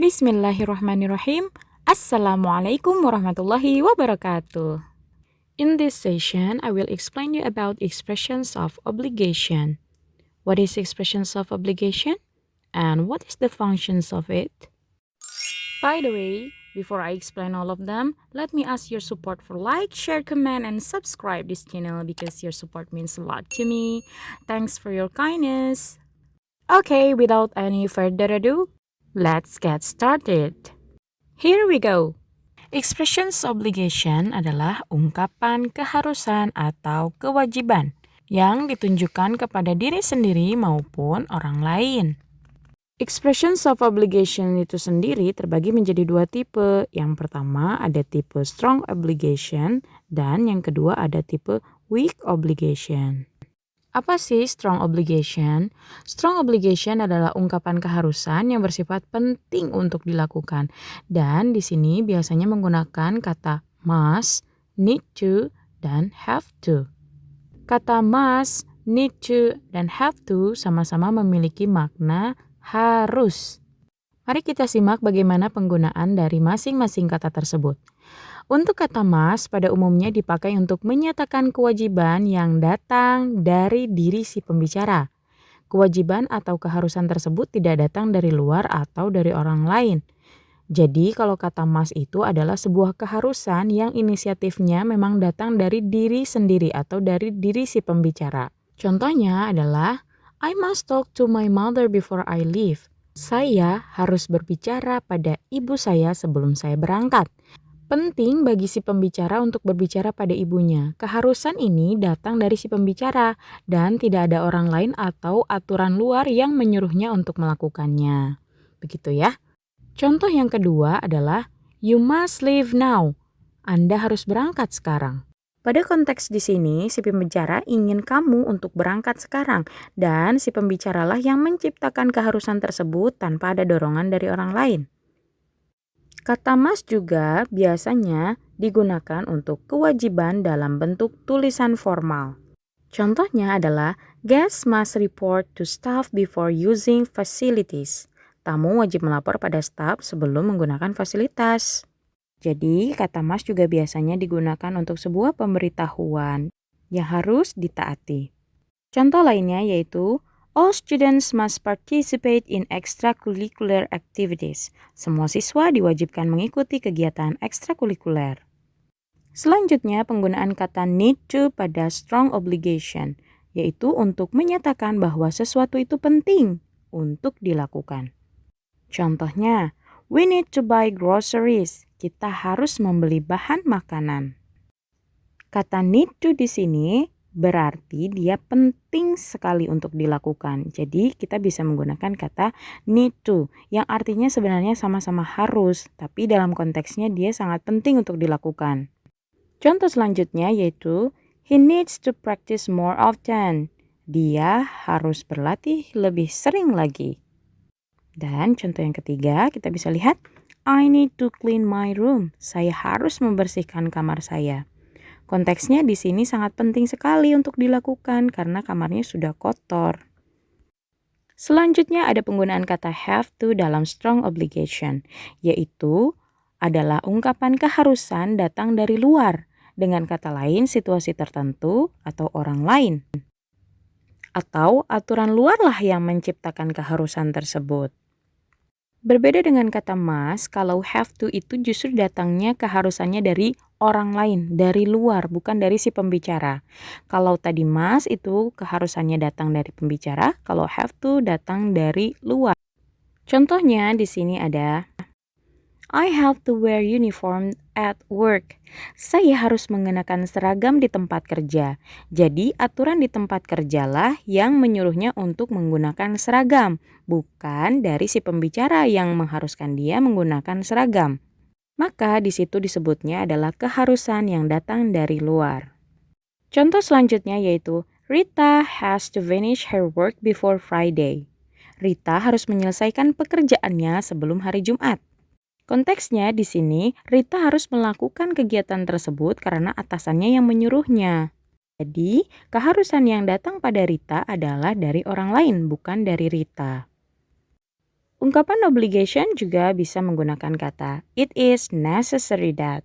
Bismillahirrahmanirrahim. Assalamualaikum warahmatullahi wabarakatuh. In this session, I will explain you about expressions of obligation. What is expressions of obligation? And what is the functions of it? By the way, before I explain all of them, let me ask your support for like, share, comment, and subscribe this channel because your support means a lot to me. Thanks for your kindness. Okay, without any further ado, let's get started. Here we go. Expressions obligation adalah ungkapan keharusan atau kewajiban yang ditunjukkan kepada diri sendiri maupun orang lain. Expressions of obligation itu sendiri terbagi menjadi dua tipe. Yang pertama ada tipe strong obligation dan yang kedua ada tipe weak obligation. Apa sih strong obligation? Strong obligation adalah ungkapan keharusan yang bersifat penting untuk dilakukan. Dan di sini biasanya menggunakan kata must, need to, dan have to. Kata must, need to, dan have to sama-sama memiliki makna harus. Mari kita simak bagaimana penggunaan dari masing-masing kata tersebut. Untuk kata must pada umumnya dipakai untuk menyatakan kewajiban yang datang dari diri si pembicara. Kewajiban atau keharusan tersebut tidak datang dari luar atau dari orang lain. Jadi kalau kata must itu adalah sebuah keharusan yang inisiatifnya memang datang dari diri sendiri atau dari diri si pembicara. Contohnya adalah, I must talk to my mother before I leave. Saya harus berbicara pada ibu saya sebelum saya berangkat. Penting bagi si pembicara untuk berbicara pada ibunya. Keharusan ini datang dari si pembicara dan tidak ada orang lain atau aturan luar yang menyuruhnya untuk melakukannya. Begitu ya. Contoh yang kedua adalah you must leave now. Anda harus berangkat sekarang. Pada konteks di sini, si pembicara ingin kamu untuk berangkat sekarang dan si pembicaralah yang menciptakan keharusan tersebut tanpa ada dorongan dari orang lain. Kata must juga biasanya digunakan untuk kewajiban dalam bentuk tulisan formal. Contohnya adalah guests must report to staff before using facilities. Tamu wajib melapor pada staf sebelum menggunakan fasilitas. Jadi kata must juga biasanya digunakan untuk sebuah pemberitahuan yang harus ditaati. Contoh lainnya yaitu all students must participate in extracurricular activities. Semua siswa diwajibkan mengikuti kegiatan ekstrakurikuler. Selanjutnya, penggunaan kata need to pada strong obligation, yaitu untuk menyatakan bahwa sesuatu itu penting untuk dilakukan. Contohnya, we need to buy groceries. Kita harus membeli bahan makanan. Kata need to di sini berarti dia penting sekali untuk dilakukan. Jadi kita bisa menggunakan kata need to yang artinya sebenarnya sama-sama harus, tapi dalam konteksnya dia sangat penting untuk dilakukan. Contoh selanjutnya yaitu he needs to practice more often. Dia harus berlatih lebih sering lagi. Dan contoh yang ketiga kita bisa lihat I need to clean my room. Saya harus membersihkan kamar saya. Konteksnya di sini sangat penting sekali untuk dilakukan karena kamarnya sudah kotor. Selanjutnya ada penggunaan kata have to dalam strong obligation, yaitu adalah ungkapan keharusan datang dari luar, dengan kata lain situasi tertentu atau orang lain. Atau aturan luarlah yang menciptakan keharusan tersebut. Berbeda dengan kata must, kalau have to itu justru datangnya keharusannya dari orang lain, dari luar, bukan dari si pembicara. Kalau tadi must itu keharusannya datang dari pembicara, kalau have to datang dari luar. Contohnya di sini ada I have to wear uniform at work. Saya harus mengenakan seragam di tempat kerja. Jadi aturan di tempat kerjalah yang menyuruhnya untuk menggunakan seragam, bukan dari si pembicara yang mengharuskan dia menggunakan seragam. Maka di situ disebutnya adalah keharusan yang datang dari luar. Contoh selanjutnya yaitu Rita has to finish her work before Friday. Rita harus menyelesaikan pekerjaannya sebelum hari Jumat. Konteksnya di sini, Rita harus melakukan kegiatan tersebut karena atasannya yang menyuruhnya. Jadi, keharusan yang datang pada Rita adalah dari orang lain, bukan dari Rita. Ungkapan obligation juga bisa menggunakan kata it is necessary that,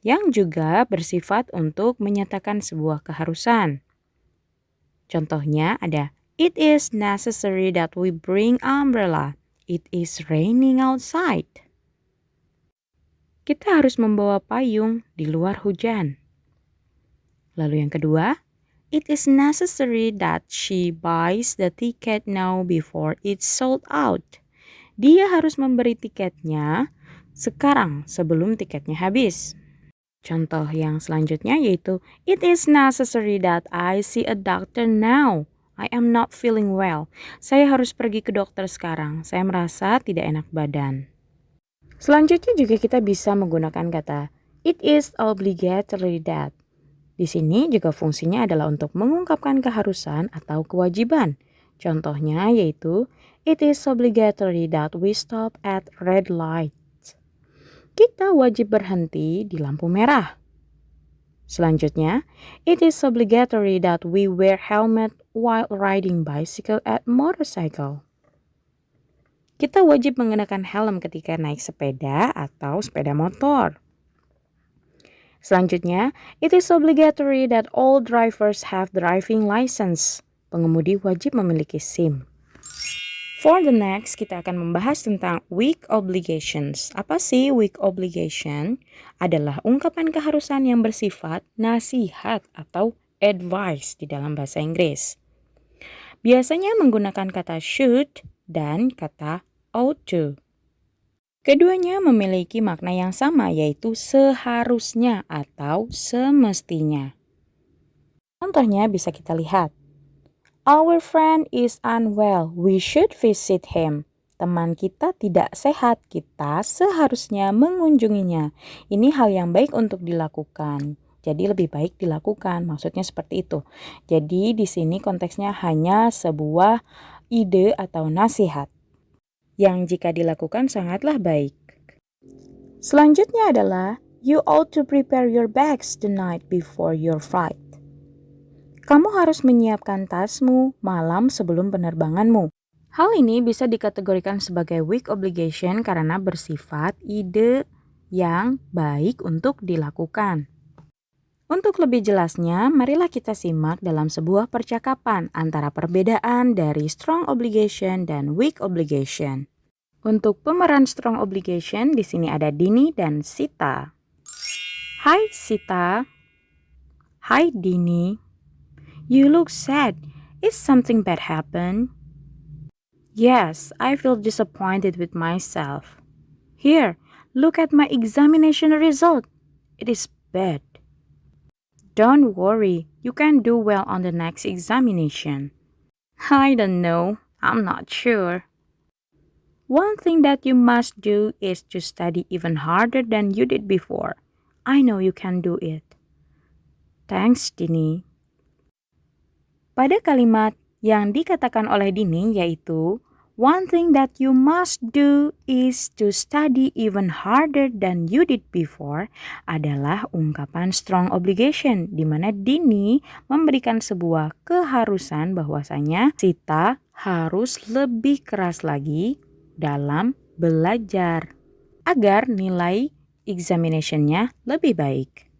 yang juga bersifat untuk menyatakan sebuah keharusan. Contohnya ada, it is necessary that we bring umbrella. It is raining outside. Kita harus membawa payung di luar hujan. Lalu yang kedua, it is necessary that she buys the ticket now before it's sold out. Dia harus memberi tiketnya sekarang sebelum tiketnya habis. Contoh yang selanjutnya yaitu, it is necessary that I see a doctor now. I am not feeling well. Saya harus pergi ke dokter sekarang. Saya merasa tidak enak badan. Selanjutnya juga kita bisa menggunakan kata it is obligatory that. Di sini juga fungsinya adalah untuk mengungkapkan keharusan atau kewajiban. Contohnya yaitu, it is obligatory that we stop at red light. Kita wajib berhenti di lampu merah. Selanjutnya, it is obligatory that we wear helmet while riding bicycle at motorcycle. Kita wajib mengenakan helm ketika naik sepeda atau sepeda motor. Selanjutnya, it is obligatory that all drivers have driving license. Pengemudi wajib memiliki SIM. For the next, kita akan membahas tentang weak obligations. Apa sih weak obligation? Adalah ungkapan keharusan yang bersifat nasihat atau advice di dalam bahasa Inggris. Biasanya menggunakan kata should dan kata ought to. Keduanya memiliki makna yang sama, yaitu seharusnya atau semestinya. Contohnya bisa kita lihat. Our friend is unwell. We should visit him. Teman kita tidak sehat. Kita seharusnya mengunjunginya. Ini hal yang baik untuk dilakukan. Jadi lebih baik dilakukan. Maksudnya seperti itu. Jadi di sini konteksnya hanya sebuah ide atau nasihat yang jika dilakukan sangatlah baik. Selanjutnya adalah you ought to prepare your bags the night before your flight. Kamu harus menyiapkan tasmu malam sebelum penerbanganmu. Hal ini bisa dikategorikan sebagai weak obligation karena bersifat ide yang baik untuk dilakukan. Untuk lebih jelasnya, marilah kita simak dalam sebuah percakapan antara perbedaan dari strong obligation dan weak obligation. Untuk pemeran strong obligation, di sini ada Dini dan Sita. Hai Sita. Hai Dini. You look sad. Is something bad happen? Yes, I feel disappointed with myself. Here, look at my examination result. It is bad. Don't worry, you can do well on the next examination. I don't know. I'm not sure. One thing that you must do is to study even harder than you did before. I know you can do it. Thanks, Dini. Pada kalimat yang dikatakan oleh Dini yaitu, one thing that you must do is to study even harder than you did before adalah ungkapan strong obligation di mana Dini memberikan sebuah keharusan bahwasanya Sita harus lebih keras lagi dalam belajar agar nilai examination-nya lebih baik.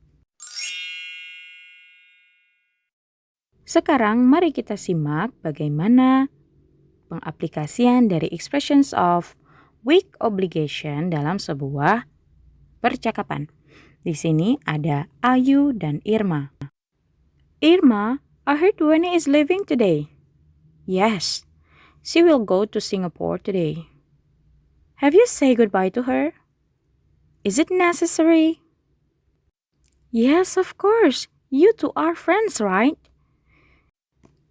Sekarang mari kita simak bagaimana pengaplikasian dari expressions of weak obligation dalam sebuah percakapan. Di sini ada Ayu dan Irma. Irma, I heard Weni is leaving today. Yes, she will go to Singapore today. Have you said goodbye to her? Is it necessary? Yes, of course. You two are friends, right?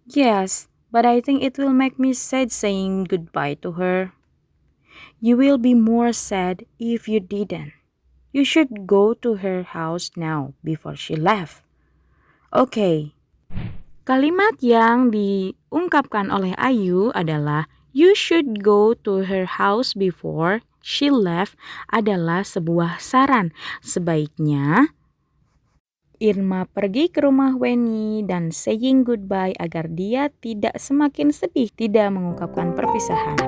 Yes, but I think it will make me sad saying goodbye to her. You will be more sad if you didn't. You should go to her house now before she left. Okay. Kalimat yang diungkapkan oleh Ayu adalah you should go to her house before she left adalah sebuah saran. Sebaiknya Irma pergi ke rumah Weni dan saying goodbye agar dia tidak semakin sedih, tidak mengungkapkan perpisahan.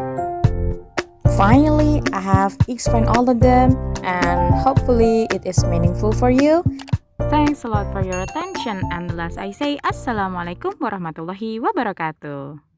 Finally, I have explained all of them and hopefully it is meaningful for you. Thanks a lot for your attention and the last I say Assalamualaikum warahmatullahi wabarakatuh.